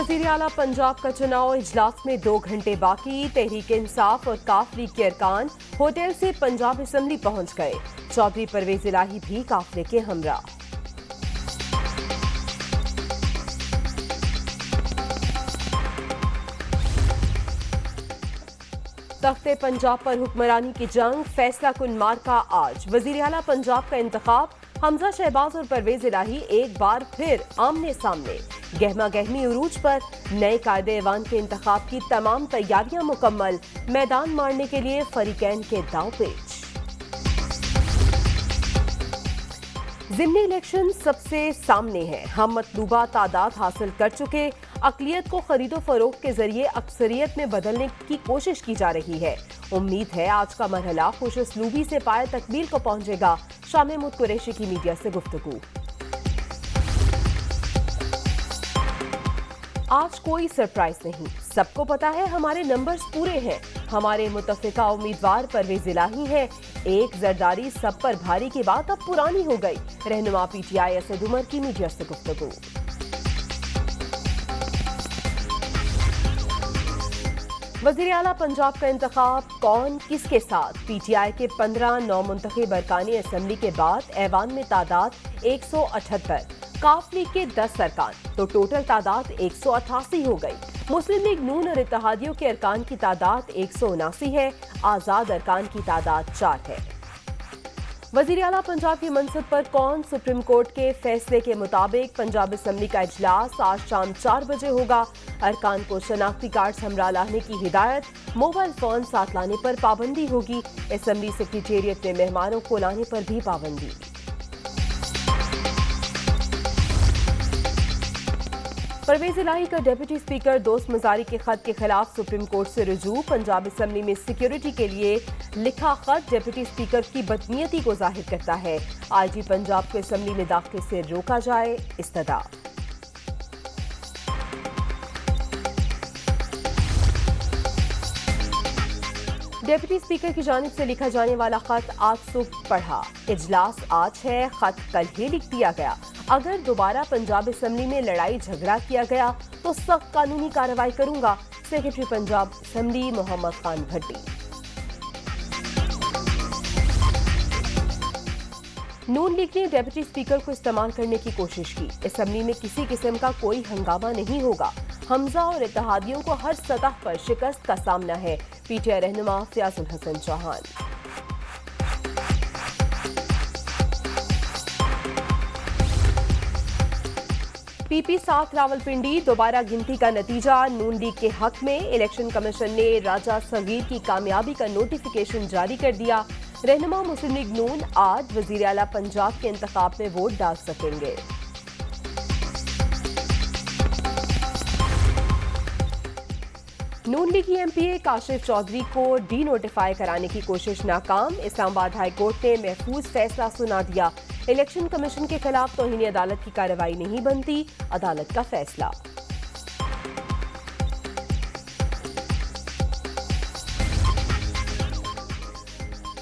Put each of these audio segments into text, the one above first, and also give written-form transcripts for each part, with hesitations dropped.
वजीर आला पंजाब का चुनाव इजलास में 2 घंटे बाकी। तहरीक इंसाफ और काफली के अरकान होटल से पंजाब असेंबली पहुंच गए। चौधरी परवेज इलाही भी काफले के हमरा। तख्ते पंजाब पर हुक्मरानी की जंग, फैसला कुन मार्का आज। वजीर आला पंजाब का इंतखाब, हमजा शहबाज और परवेज इलाही एक बार फिर आमने सामने। गहमा गहमी उरूज पर, नए कायदे ऐवान के इंतखाब की तमाम तैयारियां मुकम्मल। मैदान मारने के लिए फरीकैन के दाव पेच। ज़िमनी इलेक्शन सबसे सामने है। हम मतलूबा तादाद हासिल कर चुके। अक़लियत को खरीदो फरोख्त के जरिए अक्सरियत में बदलने की कोशिश की जा रही है। उम्मीद है आज का मरहला खुश उसलूबी से पाए तकमील को पहुंचेगा। शाह महमूद कुरैशी की मीडिया से गुफ्तगू। आज कोई सरप्राइज नहीं, सबको पता है हमारे नंबर्स पूरे हैं। हमारे मुतफ़िका उम्मीदवार परवेज इलाही हैं। एक जरदारी सब पर भारी की बात अब पुरानी हो गई। रहनुमा पीटीआई असद उमर की मीडिया से गुफ्तगू। वज़ीर आला पंजाब का इंतखाब, कौन किसके साथ। पीटीआई के 15 नौमुंतखब अरकानी असेंबली के बाद ऐवान में तादाद 178, काफ लीग के 10 अरकान, तो टोटल तादाद 188 हो गई। मुस्लिम लीग नून और इत्तेहादियों के अरकान की तादाद 179 है। आज़ाद अरकान की तादाद 4 है। वज़ीर आला पंजाब के मनसब पर कौन, सुप्रीम कोर्ट के फैसले के मुताबिक पंजाब असेंबली का इजलास आज शाम 4 बजे होगा। अरकान को शनाख्ती कार्ड हमरा लाने की हिदायत। मोबाइल फोन साथ लाने पर पाबंदी होगी। असेंबली सेक्रेटेरिएट में मेहमानों को लाने पर भी पाबंदी। परवेज इलाही का डिप्टी स्पीकर दोस्त मजारी के खत के खिलाफ सुप्रीम कोर्ट से रुजू। पंजाब असेंबली में सिक्योरिटी के लिए लिखा खत डिप्टी स्पीकर की बदनीयती को जाहिर करता है। आईजी पंजाब को असेंबली में दाखिले से रोका जाए, इस्तदा। डिप्टी स्पीकर की जानिब से लिखा जाने वाला खत आज सुबह पढ़ा। इजलास आज है, खत कल ही लिख दिया गया। अगर दोबारा पंजाब असेंबली में लड़ाई झगड़ा किया गया तो सख्त कानूनी कार्रवाई करूंगा। सेक्रेटरी पंजाब असेंबली मोहम्मद खान भट्टी। नून लीग ने डिप्टी स्पीकर को इस्तेमाल करने की कोशिश की। असेंबली में किसी किस्म का कोई हंगामा नहीं होगा। हमजा और इत्तेहादियों को हर सतह पर शिकस्त का सामना है। पीटीआई रहनुमा फयाजुल हसन चौहान। पीपी 7 रावलपिंडी, दोबारा गिनती का नतीजा नून लीग के हक में। इलेक्शन कमीशन ने राजा सगीर की कामयाबी का नोटिफिकेशन जारी कर दिया। रहनुमा मुस्लिम लीग नून आज वजीर आला पंजाब के इंतखाब में वोट डाल सकेंगे। नून लीगी एमपीए काशिफ चौधरी को डी नोटिफाई कराने की कोशिश नाकाम। इस्लामाबाद हाई कोर्ट ने महफूज फैसला सुना दिया। इलेक्शन कमीशन के खिलाफ तौहीन अदालत की कार्रवाई नहीं बनती, अदालत का फैसला।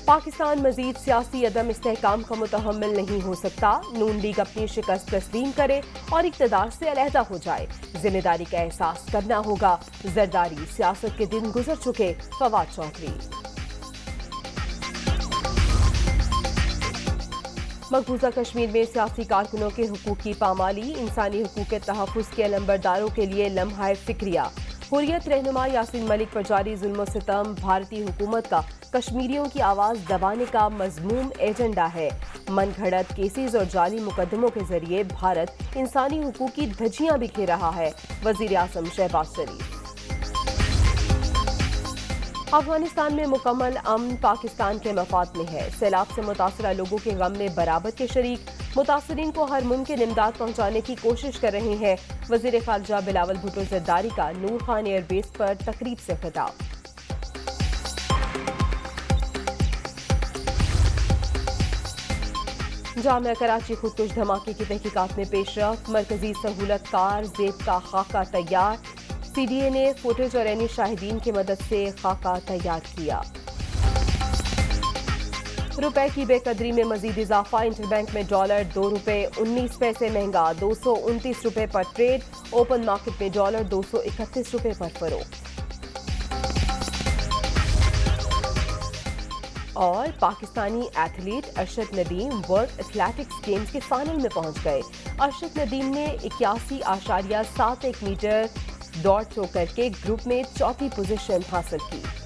पाकिस्तान मजीद सियासी अदम इस्तेहकाम का मुतहम्मिल नहीं हो सकता। नून लीग अपनी शिकस्त तस्लीम करे और इक़्तिदार से अलहदा हो जाए। जिम्मेदारी का एहसास करना होगा। जरदारी सियासत के दिन गुजर चुके, फवाद चौधरी। मकबूजा कश्मीर में सियासी कारकुनों के हुकूक की पामाली। इंसानी हुकूक के तहफ़्फ़ुज़ के अलंबरदारों के लिए लम्हा फिक्रिया। हुर्रियत रहनुमा यासीन मलिक पर जारी जुल्म सितम भारतीय हुकूमत का कश्मीरियों की आवाज़ दबाने का मज़मूम एजेंडा है। मन घड़त केसेस और जाली मुकदमों के जरिए भारत इंसानी हुकूक की धज्जियां बिखेर रहा है। वज़ीर आज़म शहबाज शरीफ। अफगानिस्तान में मुकम्मल अमन पाकिस्तान के मफाद में है। सैलाब से मुतासरा लोगों के गम में बराबर के शरीक। मुतासरीन को हर मुमकिन इमदाद पहुंचाने की कोशिश कर रहे हैं। वज़ीर ख़ारजा बिलावल भुट्टो ज़रदारी का नूर खान एयरबेस पर तकरीब से खिताब। जामिया कराची खुदकुश धमाके की तहकीकात में पेशरफ। मरकजी सहूलत कार जेब का खाका तैयार। सीडीए ने फुटेज और एनी शाहिदीन की मदद से खाका तैयार किया। रुपए की बेकदरी में मजीद इजाफा, इंटरबैंक में डॉलर ₹2.19 महंगा, 229 रुपए पर ट्रेड। ओपन मार्केट में डॉलर 231 रुपए पर फरोख्त। और Pakistani athlete Arshad Nadeem world athletics games के फाइनल में पहुंच गए। अरशद नदीम ने 81.71 मीटर दौड़ थ्रो करके ग्रुप में चौथी पोजीशन हासिल की।